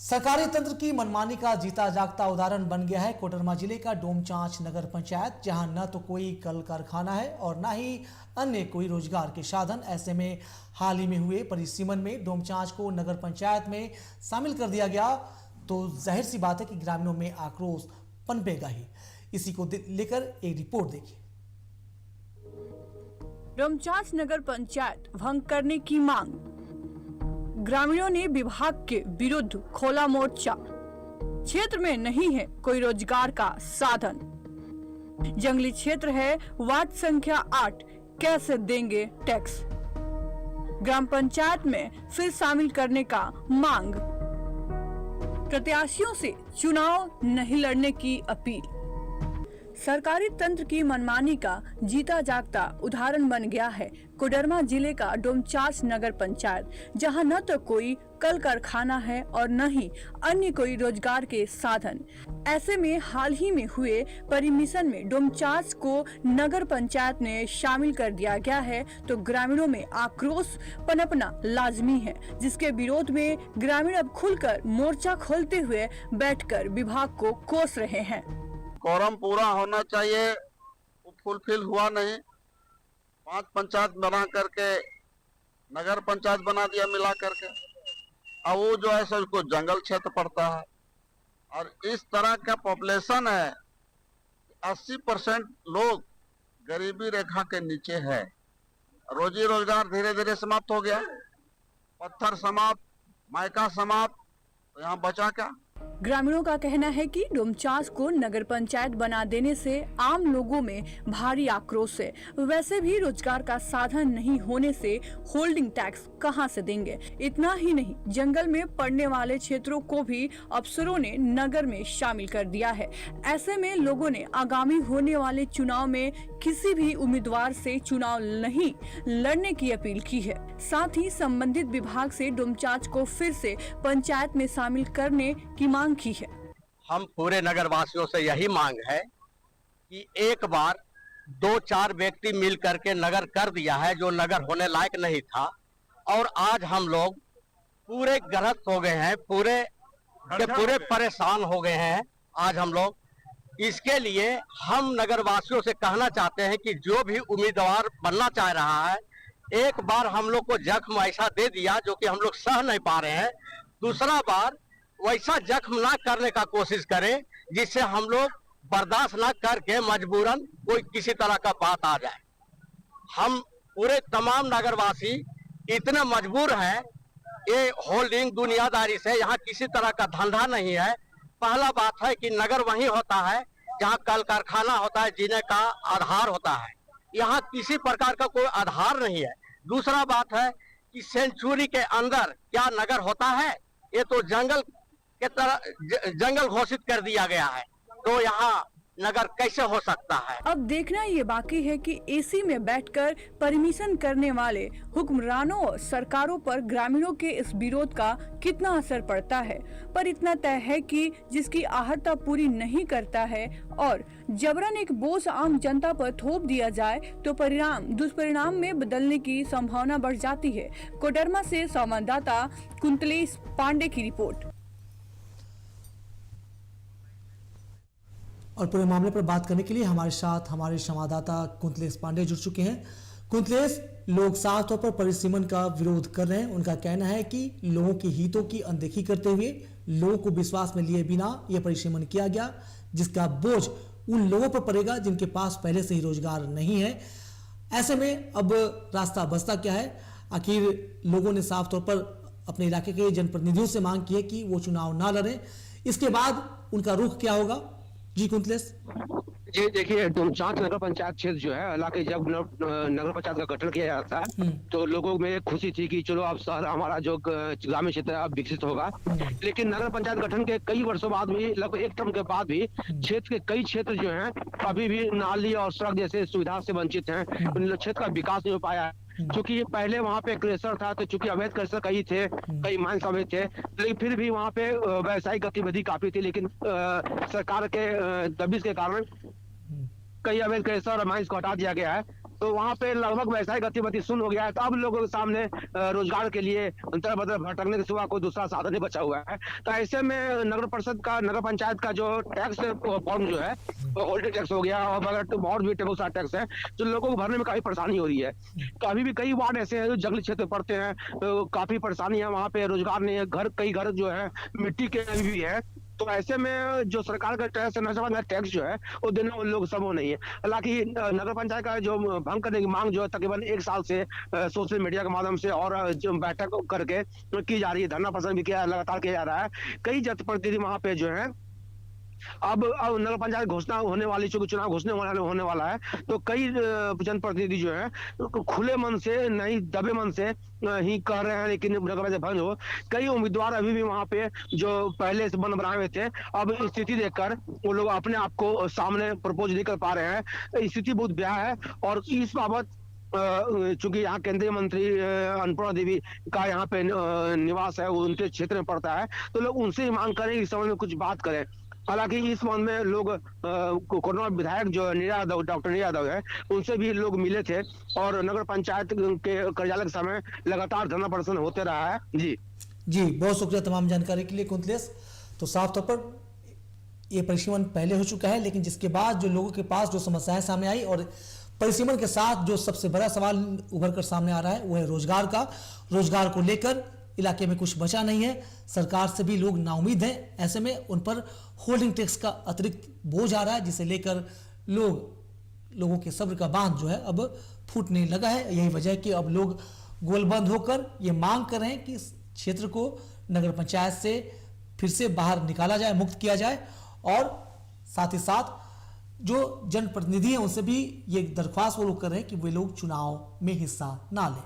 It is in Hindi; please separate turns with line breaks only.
सरकारी तंत्र की मनमानी का जीता जागता उदाहरण बन गया है कोडरमा जिले का डोमचांच नगर पंचायत, जहां न तो कोई कल कारखाना है और न ही अन्य कोई रोजगार के साधन। ऐसे में हाल ही में हुए परिसीमन में डोमचांच को नगर पंचायत में शामिल कर दिया गया तो जाहिर सी बात है कि ग्रामीणों में आक्रोश पनपेगा ही। इसी को लेकर एक रिपोर्ट देखिए।
डोमचांच नगर पंचायत भंग करने की मांग, ग्रामीणों ने विभाग के विरुद्ध खोला मोर्चा। क्षेत्र में नहीं है कोई रोजगार का साधन, जंगली क्षेत्र है, वार्ड संख्या 8, कैसे देंगे टैक्स। ग्राम पंचायत में फिर शामिल करने का मांग, प्रत्याशियों से चुनाव नहीं लड़ने की अपील। सरकारी तंत्र की मनमानी का जीता जागता उदाहरण बन गया है कोडरमा जिले का डोमचांच नगर पंचायत, जहां न तो कोई कल कारखाना है और न ही अन्य कोई रोजगार के साधन। ऐसे में हाल ही में हुए परिमिशन में डोमचांच को नगर पंचायत में शामिल कर दिया गया है तो ग्रामीणों में आक्रोश पनपना लाजमी है, जिसके विरोध में ग्रामीण अब खुलकर मोर्चा खोलते हुए बैठकर विभाग को कोस रहे हैं।
कोरम पूरा होना चाहिए, वो फुलफिल हुआ नहीं। 5 पंचायत बना करके नगर पंचायत बना दिया मिला करके। अब वो जो है सो उसको जंगल क्षेत्र पड़ता है और इस तरह का पॉपुलेशन है, 80% लोग गरीबी रेखा के नीचे है। रोजी रोजगार धीरे धीरे समाप्त हो गया, पत्थर समाप्त, मायका समाप्त, तो यहाँ बचा क्या।
ग्रामीणों का कहना है कि डोमचांच को नगर पंचायत बना देने से आम लोगों में भारी आक्रोश है। वैसे भी रोजगार का साधन नहीं होने से होल्डिंग टैक्स कहां से देंगे। इतना ही नहीं, जंगल में पड़ने वाले क्षेत्रों को भी अफसरों ने नगर में शामिल कर दिया है। ऐसे में लोगों ने आगामी होने वाले चुनाव में किसी भी उम्मीदवार से चुनाव नहीं लड़ने की अपील की है। साथ ही संबंधित विभाग से डोमचांच को फिर से पंचायत में शामिल करने की मांग की है।
हम पूरे नगर वासियों से यही मांग है कि एक बार 2-4 व्यक्ति मिल करके नगर कर दिया है जो नगर होने लायक नहीं था, और आज हम लोग पूरे ग्रस्त हो गए हैं, पूरे परेशान हो गए हैं। आज हम लोग इसके लिए हम नगर वासियों से कहना चाहते हैं कि जो भी उम्मीदवार बनना चाह रहा है, एक बार हम लोग को जख्म ऐसा दे दिया जो कि हम लोग सह नहीं पा रहे हैं, दूसरा बार वैसा जख्म ना करने का कोशिश करें जिससे हम लोग बर्दाश्त ना करके मजबूरन कोई किसी तरह का बात आ जाए। हम पूरे तमाम नगरवासी इतने मजबूर हैं, ये होल्डिंग दुनियादारी से यहाँ किसी तरह का धंधा नहीं है। पहला बात है कि नगर वहीं होता है जहाँ कल कारखाना होता है, जीने का आधार होता है। यहाँ किसी प्रकार का कोई आधार नहीं है। दूसरा बात है कि सेंचुरी के अंदर क्या नगर होता है, ये तो जंगल के तरह जंगल घोषित कर दिया गया है, तो यहाँ नगर कैसे हो सकता है।
अब देखना ये बाकी है कि एसी में बैठकर परमिशन करने वाले हुक्मरानों और सरकारों पर ग्रामीणों के इस विरोध का कितना असर पड़ता है। पर इतना तय है कि जिसकी आहर्ता पूरी नहीं करता है और जबरन एक बोझ आम जनता पर थोप दिया जाए तो परिणाम दुष्परिणाम में बदलने की संभावना बढ़ जाती है। कोडरमा से संवाददाता कुंतलेश पांडे की रिपोर्ट।
और पूरे मामले पर बात करने के लिए हमारे साथ हमारे संवाददाता कुंतलेश पांडे जुड़ चुके हैं। कुंतलेश, लोग साफ तौर पर परिसीमन का विरोध कर रहे हैं। उनका कहना है कि लोगों के हितों की अनदेखी करते हुए लोगों को विश्वास में लिए बिना यह परिसीमन किया गया, जिसका बोझ उन लोगों पर पड़ेगा जिनके पास पहले से ही रोजगार नहीं है। ऐसे में अब रास्ता बचता क्या है? आखिर लोगों ने साफ तौर पर अपने इलाके के जनप्रतिनिधियों से मांग की है कि वो चुनाव ना लड़ें। इसके बाद उनका रुख क्या होगा? जी कुंतलेश।
जी देखिए, डोमचांच नगर पंचायत क्षेत्र जो है, हालांकि जब नगर पंचायत का गठन किया जाता है तो लोगों में खुशी थी कि चलो अब शहर हमारा जो ग्रामीण क्षेत्र है अब विकसित होगा। लेकिन नगर पंचायत गठन के कई वर्षों बाद भी, लगभग एक टर्म के बाद भी, क्षेत्र के कई क्षेत्र जो हैं अभी भी नाली और सड़क जैसे सुविधा से वंचित हैं। उन क्षेत्र का विकास नहीं हो पाया है। चूंकि पहले वहाँ पे क्रेशर था, तो चूंकि अवैध क्रेशर कई थे, कई माइंस अवैध थे, लेकिन फिर भी वहाँ पे व्यावसायिक गतिविधि काफी थी। लेकिन सरकार के दबिश के कारण कई अवैध क्रेशर और माइंस को हटा दिया गया है। तो वहाँ पे लगभग वैसा ही गतिविधि शून्य हो गया है। तो अब लोगों के सामने रोजगार के लिए अंतर बदल भटकने के सिवा कोई दूसरा साधन नहीं बचा हुआ है। तो ऐसे में नगर पंचायत का जो टैक्स फॉर्म जो है वो होल्डिंग टैक्स हो गया, और भी बहुत सारा टैक्स है जो लोगों को भरने में काफी परेशानी हो रही है। तो अभी भी कई वार्ड ऐसे हैं जो जंगली क्षेत्र में पड़ते हैं, तो काफी परेशानी है, वहाँ पे रोजगार नहीं है, कई घर जो है मिट्टी के अभी भी है। तो ऐसे में जो सरकार का टैक्स जो है वो देना उन लोग संभव नहीं है। हालांकि नगर पंचायत का जो भंग करने की मांग जो है तकरीबन 1 साल से सोशल मीडिया के माध्यम से और जो बैठक करके की जा रही है, धरना प्रदर्शन भी लगातार किया जा रहा है। कई जनप्रतिनिधि वहां पे जो है अब नगर पंचायत घोषणा होने वाली, चूंकि चुनाव घोषणा होने वाला है, तो कई जनप्रतिनिधि जो है खुले मन से नहीं दबे मन से ही कह रहे हैं लेकिन नगर पंचायत भंग हो। कई उम्मीदवार अभी भी वहां पे जो पहले से मन बनाए हुए थे, अब स्थिति देखकर वो लोग अपने आप को सामने प्रपोज नहीं कर पा रहे हैं। स्थिति बहुत ब्याह है और इस बाबत चूंकि यहाँ केंद्रीय मंत्री अन्नपूर्णा देवी का यहाँ पे निवास है, वो उनके क्षेत्र में पड़ता है, तो लोग उनसे ही मांग करें इस संबंध में कुछ बात करें। हालांकि इस संबंध में लोग कोरोना विधायक जो डॉक्टर नीरा यादव है, उनसे भी लोग मिले थे और नगर पंचायत के कार्यालय के समय लगातार धरना प्रदर्शन होते रहा है। जी
बहुत शुक्रिया तमाम जानकारी के लिए कुंतलेश। तो साफ तौर पर ये परिसीमन पहले हो चुका है, लेकिन जिसके बाद जो लोगों के पास जो समस्याएं सामने आई और परिसीमन के साथ जो सबसे बड़ा सवाल उभर कर सामने आ रहा है वो है रोजगार का। रोजगार को लेकर इलाके में कुछ बचा नहीं है, सरकार से भी लोग नाउमीद हैं। ऐसे में उन पर होल्डिंग टैक्स का अतिरिक्त बोझ आ रहा है, जिसे लेकर लोगों के सब्र का बांध जो है अब फूटने लगा है। यही वजह है कि अब लोग गोलबंद होकर ये मांग कर रहे हैं कि इस क्षेत्र को नगर पंचायत से फिर से बाहर निकाला जाए, मुक्त किया जाए, और साथ ही साथ जो जनप्रतिनिधि हैं उनसे भी ये दरख्वास्त वो लोग कर रहे हैं कि वे लोग चुनाव में हिस्सा ना लें।